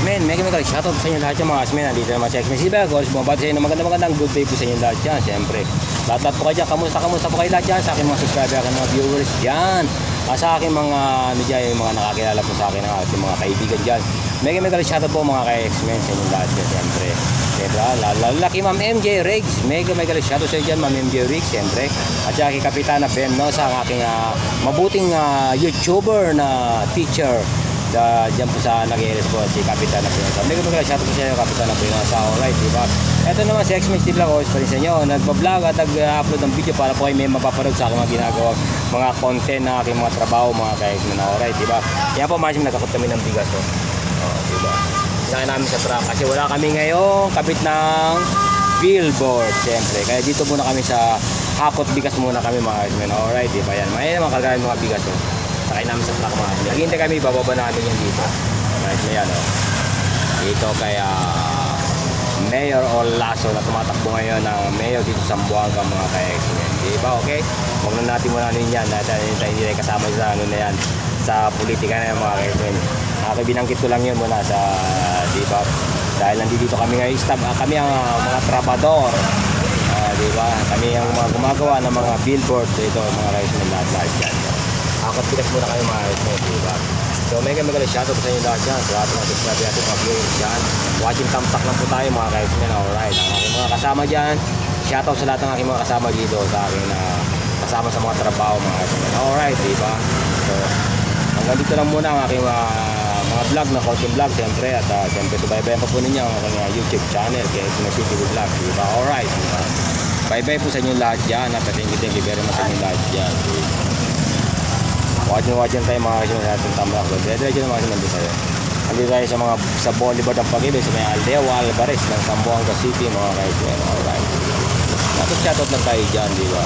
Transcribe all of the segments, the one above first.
X-Men. Mega shoutout sa inyo lahat yung mga X-Men. Nandito naman si X-Men Sibagos. Bumabati sa inyo ng magandang good day po sa inyo lahat dyan. Siyempre, lahat po kayo dyan. Kamusta po kayo lahat dyan? Sa aking mga subscriber, aking mga viewers dyan. Sa aking mga, yung mga nakakilala po sa akin ng aking mga kaibigan dyan. Mega shoutout po mga ka-X-Men sa inyo lahat dyan. Siyempre, diba? Lalaki Ma'am MJ Riggs. Mega shoutout sa inyo dyan, Ma'am MJ Riggs. Siyempre, at saka kay Kapitana Ben Nosa, ang aking mabuting YouTuber na teacher. Diyan po sa nag-i-LS po si Kapitan na Pinosa. Mega shoutout po sa inyo, Kapitan na Pinosa. Alright, diba? Ito naman si X-Men Steve Lacos pa rin sa inyo. Nagpa-vlog at nag-upload ng video para po kayo may mapapanood sa aking mga ginagawa, mga content na aking mga trabaho, mga ka-X-Men. Alright, diba? Yan po, masim nagkakot kami ng bigas. Diba? Isang namin sa truck kasi wala kami ngayon kabit ng billboard, siyempre. Kaya dito muna kami sa hakot bigas muna kami mga X-Men. Alright, diba? Yan. May naman kagaya mga bigas. Sakay namin sa truck mga. Naghihintay kami, bababa namin yan dito. Right, yan dito kaya Mayor Olaso na tumatakbo ngayon ng Mayor dito sa Zamboanga mga ka-X-Men. Diba? Okay? Huwag na natin muna ano yan. Hindi tayo kasama sa ano na yan. Sa politika na yan mga ka-X-Men. Binanggit ko lang yun muna sa diba? Dahil nandito kami ngayon. Kami ang mga trabador. Diba? Kami ang mga gumagawa ng mga billboard dito mga ka-X-Men lahat dyan. Akot bigas muna kayo mga X-Men, diba? So mega shoutout sa inyo lahat dyan. Sa lahat ng subscribe natin mga viewers dyan. Watching thumbs up lang po tayo mga X-Men. Alright, ang aking mga kasama dyan. Shoutout sa lahat ng aking mga kasama dito. Sa aking kasama sa mga trabaho mga X-Men. Alright, diba? So hanggang dito lang muna ang aking mga vlog na konting vlog siyempre. At siyempre subaybayan pa po ninyo ang aking YouTube channel kaya X-Men City Vlog, diba? Alright, diba? Bye sa inyo lahat dyan. At thank you very much sa inyo lahat dyan. Watching tayo mga kasi natin tamrak. Diretso naman kasi nandito tayo. Nandito tayo sa Boulevard ng Pag-ibig sa may Aldeo Alvarez ng Zamboanga City mga kaibigan. Alright. Shoutout lang tayo dyan, di ba?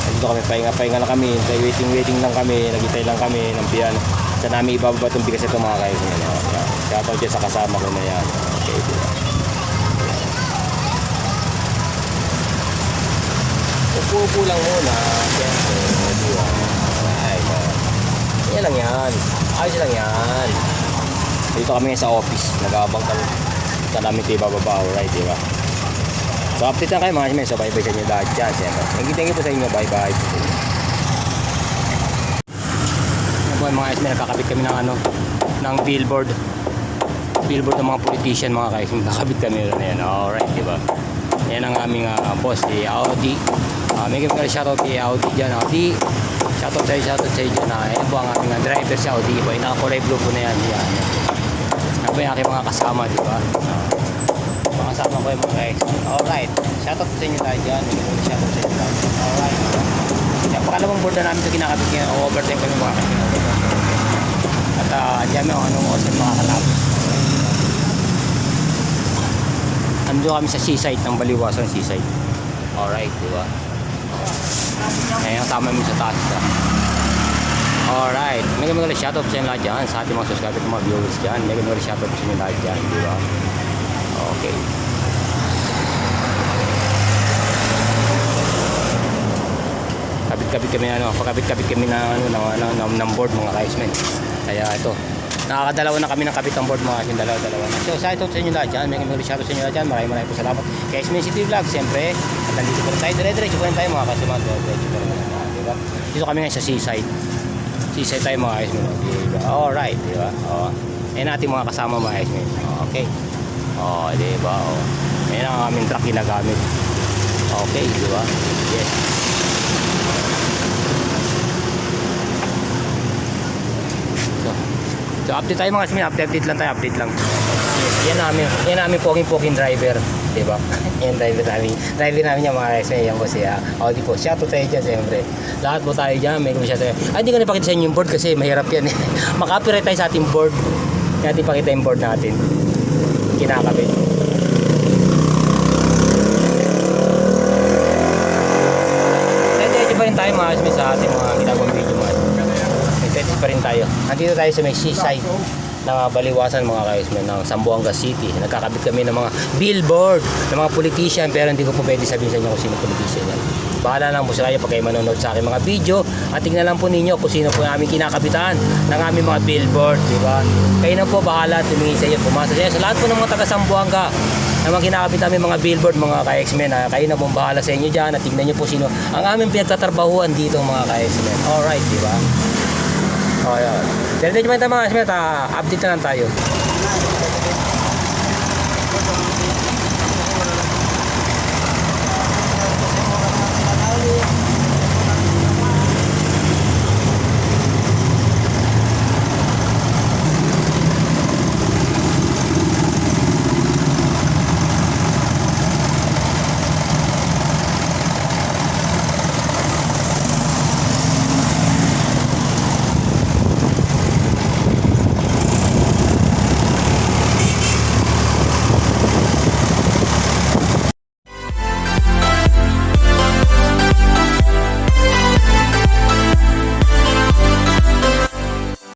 Nandito kami, pahinga lang kami. Waiting lang kami. Nagitay lang kami ng biyan. Sa namin ibababa itong bigas ito mga kaibigan. Shoutout dyan sa kasama ko na yan. Okay, di ba? Upo lang muna. Siyempre, di ba? Yan lang yan. Ayos lang yan. Dito kami sa office. Nag-aabang kami. Sa namin ito ibababa. Alright, diba? So, update na kayo mga X-Men. So, bye-bye sa inyo lahat dyan. Thank you po sa inyo. Bye-bye. Yan po mga X-Men. Nakakabit kami ng billboard. Billboard ng mga politician mga X-Men. Nakakabit kami na yan. Alright, diba? Yan ang aming boss, si Audi. May shoutout kay Audi dyan. Audi. Shoutout sa iyo na yan po ang aming driver si Audi po. Nakakulay blue po na yan. Yan po yung aking mga kasama, di ba? Mga kasama ko yung mga X-Men. Alright, shoutout sa inyo tayo dyan. Shoutout sa inyo tayo. Alright. Yan, pakalawang board na namin ito kinakabit ngayon. Overtime kami mga X-Men. At dyan may anong oras ng mga kalabos. Nandito kami sa seaside ng Baliwasan seaside. Alright, di ba? Ngayon tama mo sa taas. Alright, mega shoutout sa inyo lahat dyan. Sa ating mga subscriber at mga viewers dyan. Mega shoutout sa inyo lahat dyan, di ba? Okay. Pakabit kami ng board mga X-Men. Kaya ito, nakakadalawa na kami ng kabit ng board mga X-Men. Dalawa na. So shoutout sa inyo lahat dyan. Mega shoutout sa inyo lahat dyan. Maraming po salamat kay X-Men City Vlog. Siyempre, at nandito po rin tayo. Dire-diretso po rin tayo mga kasama. Diretso po rin tayo, diba? Dito kami ngayon sa seaside. Seaside tayo mga X-Men. Diba? Alright, diba? Ayan natin mga kasama mga X-Men. Okay. Diba? Ayan ang aming truck ginagamit. Okay, diba? Yes. So update tayo mga X-Men. Update lang tayo. Update lang. Yes. Yan namin poging driver. Diba? Yan driver namin yung mga X-Men. Yan po siya. Audi po. Shoutout tayo dyan siyempre. Lahat po tayo dyan. May shoutout tayo. Ay, hindi ko napakita sa inyo yung board kasi mahirap yan. Makapiright tayo sa ating board. Kaya natin pakita yung board natin. Kinakabit. Diretso pa rin tayo mga X-Men sa ating mga ginagawang video mga. Diretso pa rin tayo. Nandito tayo sa may seaside. ng Baliwasan mga ka-X-Men ng Zamboanga City. Nagkakabit kami ng mga billboard ng mga politician, pero hindi ko po pwede sabihin sa inyo kung sino politician yan. Bahala lang po sa kayo pag kayo manonood sa aking mga video at tingnan lang po ninyo kung sino po yung aming kinakabitan ng aming mga billboard, di ba? Kayo na po bahala at tumingin sa inyo, pumasa sa inyo. Sa lahat po ng mga taga Zamboanga na mga kinakabit namin mga billboard, mga ka-X-Men, kayo na pong bahala sa inyo dyan at tingnan nyo po sino ang aming pinagtatrabahuan dito mga ka-X-Men. Alright, di ba? Okay, diretso naman tayo mga ka-X-Men, update na lang tayo.